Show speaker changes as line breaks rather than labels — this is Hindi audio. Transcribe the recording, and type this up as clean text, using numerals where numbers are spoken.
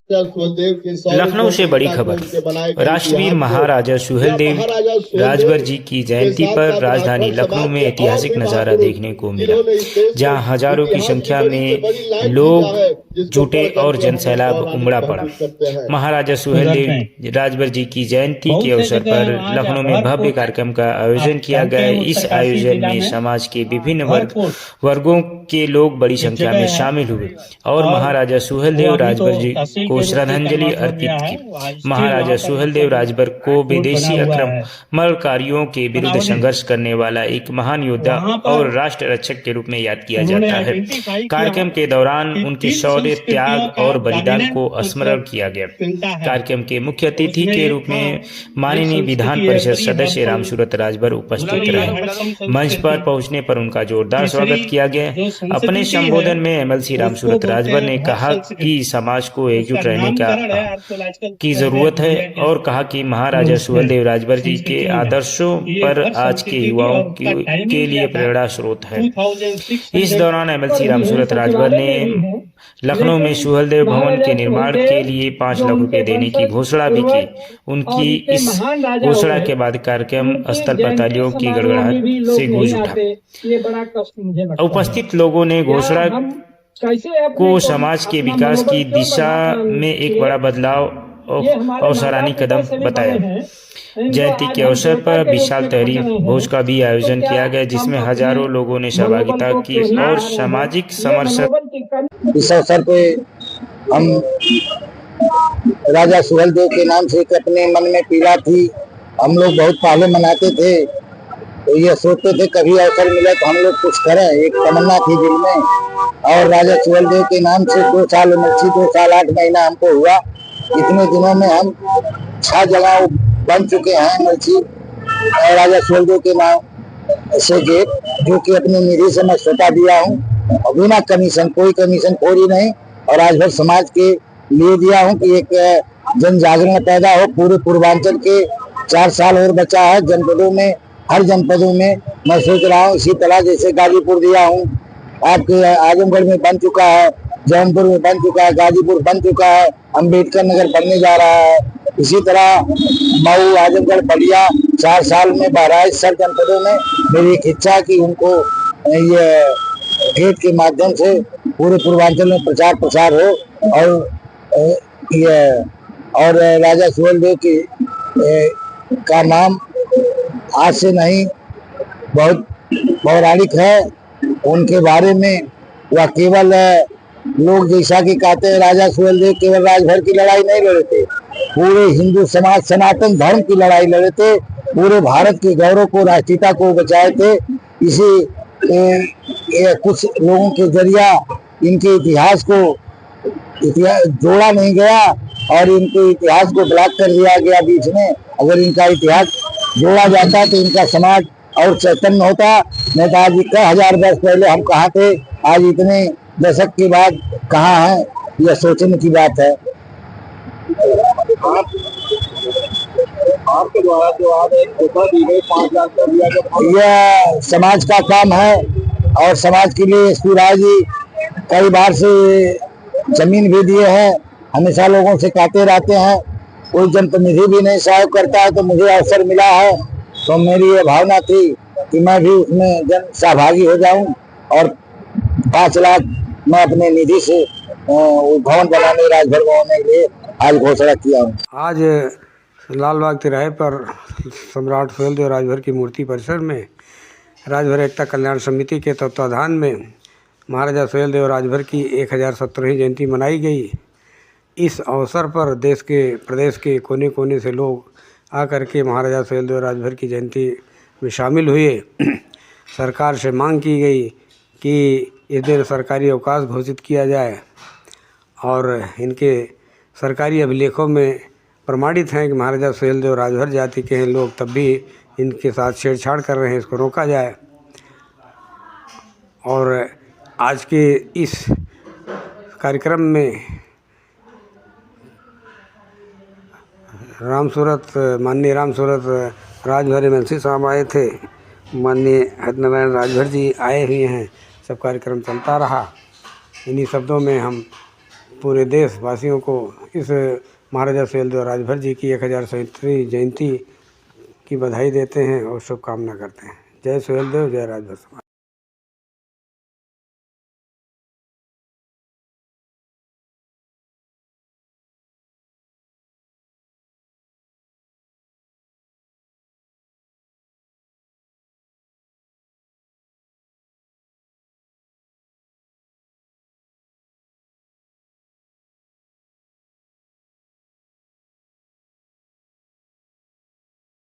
लखनऊ से बड़ी खबर। राष्ट्रवीर महाराजा सुहेलदेव राजभर जी की जयंती पर राजधानी लखनऊ में ऐतिहासिक नजारा देखने को मिला, जहां हजारों की संख्या में लोग जुटे और जनसैलाब उमड़ा पड़ा। महाराजा सुहेलदेव राजभर जी की जयंती के अवसर पर लखनऊ में भव्य कार्यक्रम का आयोजन किया गया। इस आयोजन में समाज के विभिन्न वर्गों के लोग बड़ी संख्या में शामिल हुए और महाराजा सुहेलदेव राजभर जी को श्रद्धांजलि अर्पित की। महाराजा सुहेलदेव राजभर को विदेशी आक्रमणकारियों के विरुद्ध संघर्ष करने वाला एक महान योद्धा और राष्ट्र रक्षक के रूप में याद किया जाता है। कार्यक्रम के दौरान उनके शौर्य, त्याग और बलिदान को स्मरण किया गया। कार्यक्रम के मुख्य अतिथि के रूप में माननीय विधान परिषद सदस्य रामसूरत राजभर उपस्थित रहे। मंच पर पहुंचने पर उनका जोरदार स्वागत किया गया। अपने संबोधन में एमएलसी रामसूरत राजभर ने कहा कि समाज को एकजुट रहने की जरूरत है और कहा कि महाराजा सुहेलदेव राजभर जी के आदर्शों पर आज के युवाओं के लिए प्रेरणा स्रोत है। इस दौरान एमएलसी रामसूरत राजभर ने लखनऊ में सुहेलदेव भवन के निर्माण के लिए 5 लाख रुपए देने की घोषणा भी की। उनकी इस घोषणा के बाद कार्यक्रम स्थल पर तालियों की गड़गड़ाहट से गूंज उठा। उपस्थित लोगों ने घोषणा को समाज के विकास की दिशा में एक बड़ा बदलाव और सराहनीय कदम बताया। जयंती के अवसर पर विशाल तहरीर भोज का भी आयोजन किया गया, जिसमें हजारों लोगों ने सहभागिता की और सामाजिक समरसता।
इस अवसर पे हम राजा सुहेलदेव के नाम से अपने मन में पीड़ा थी। हम लोग बहुत पहले मनाते थे, तो ये सोचते थे कभी अवसर मिले तो हम लोग कुछ करें, एक तमन्ना थी दिल में। और राजा सुहेलदेव के नाम से 2 साल उम्र थी, 2 साल 8 महीना हमको हुआ। इतने दिनों में हम 6 जगह बन चुके हैं मर्ची और राजा सुहेलदेव के नाम से गेट, जो कि अपनी निधि से मैं सौंपा दिया हूँ और बिना कमीशन, कोई कमीशन खोरी नहीं, और राजभर समाज के लिए दिया हूँ कि एक जन जागरण पैदा हो। पूरे पूर्वांचल के 4 साल और बचा है, जनपदों में, हर जनपदों में मैं सोच रहा हूँ। इसी तरह जैसे गाजीपुर दिया हूँ, आपके आजमगढ़ में बन चुका है, जौनपुर में बन चुका है, गाजीपुर बन चुका है, अम्बेडकर नगर बनने जा रहा है। इसी तरह मऊ, आजमगढ़, बलिया 4 साल में बहराइच सब जनपदों में मेरी एक इच्छा है कि उनको ये गेट के माध्यम से पूरे पूर्वांचल में प्रचार प्रसार हो और राजा सुहेलदेव की का नाम आज से नहीं, बहुत पौराणिक है। उनके बारे में वह केवल लोग जैसा कि कहते हैं राजा सुहेलदेव केवल राजभर की लड़ाई नहीं लड़े थे, पूरे हिंदू समाज सनातन धर्म की लड़ाई लड़े थे, पूरे भारत के गौरव को, राष्ट्रीयता को बचाए थे। इसी कुछ लोगों के जरिया इनके इतिहास को जोड़ा नहीं गया और इनके इतिहास को ब्लॉक कर दिया गया बीच में। अगर इनका इतिहास जोड़ा जाता तो इनका समाज और चैतन्य होता। नहीं तो आज 1000 वर्ष पहले हम कहाँ थे, आज इतने दशक के बाद कहाँ हैं, यह सोचने की बात है। आपके द्वारा जो आज दी गई 5 लाख का दिया गया, यह समाज का काम है और समाज के लिए एसपी राय जी कई बार से जमीन भी दिए हैं। हमेशा लोगों से कहते रहते हैं, कोई जनप्रतिनिधि भी नहीं सहयोग करता है, तो मुझे अवसर मिला है तो मेरी ये भावना थी कि मैं भी उसमें जन सहभागी हो जाऊं और 5 लाख मैं अपने निधि से भवन बनाने, राजभर बनाने के लिए आज घोषणा किया हूँ।
आज लालबाग तिराहे पर सम्राट सुहेलदेव राजभर की मूर्ति परिसर में राजभर एकता कल्याण समिति के तत्वाधान में महाराजा सुहेलदेव राजभर की 1017वीं जयंती मनाई गई। इस अवसर पर देश के, प्रदेश के कोने कोने से लोग आकर के महाराजा सुहेलदेव राजभर की जयंती में शामिल हुए। सरकार से मांग की गई कि इस दिन सरकारी अवकाश घोषित किया जाए और इनके सरकारी अभिलेखों में प्रमाणित हैं कि महाराजा सुहेलदेव राजभर जाति के हैं लोग, तब भी इनके साथ छेड़छाड़ कर रहे हैं, इसको रोका जाए। और आज के इस कार्यक्रम में माननीय रामसूरत राजभर एमएलसी साहब आए थे, माननीय हरिनारायण राजभर जी आए हुए हैं। सब कार्यक्रम चलता रहा। इन्हीं शब्दों में हम पूरे देशवासियों को इस महाराजा सुहेलदेव राजभर जी की 1037वीं जयंती की बधाई देते हैं और शुभकामना करते हैं। जय सुहेलदेव, जय राजभर समाज।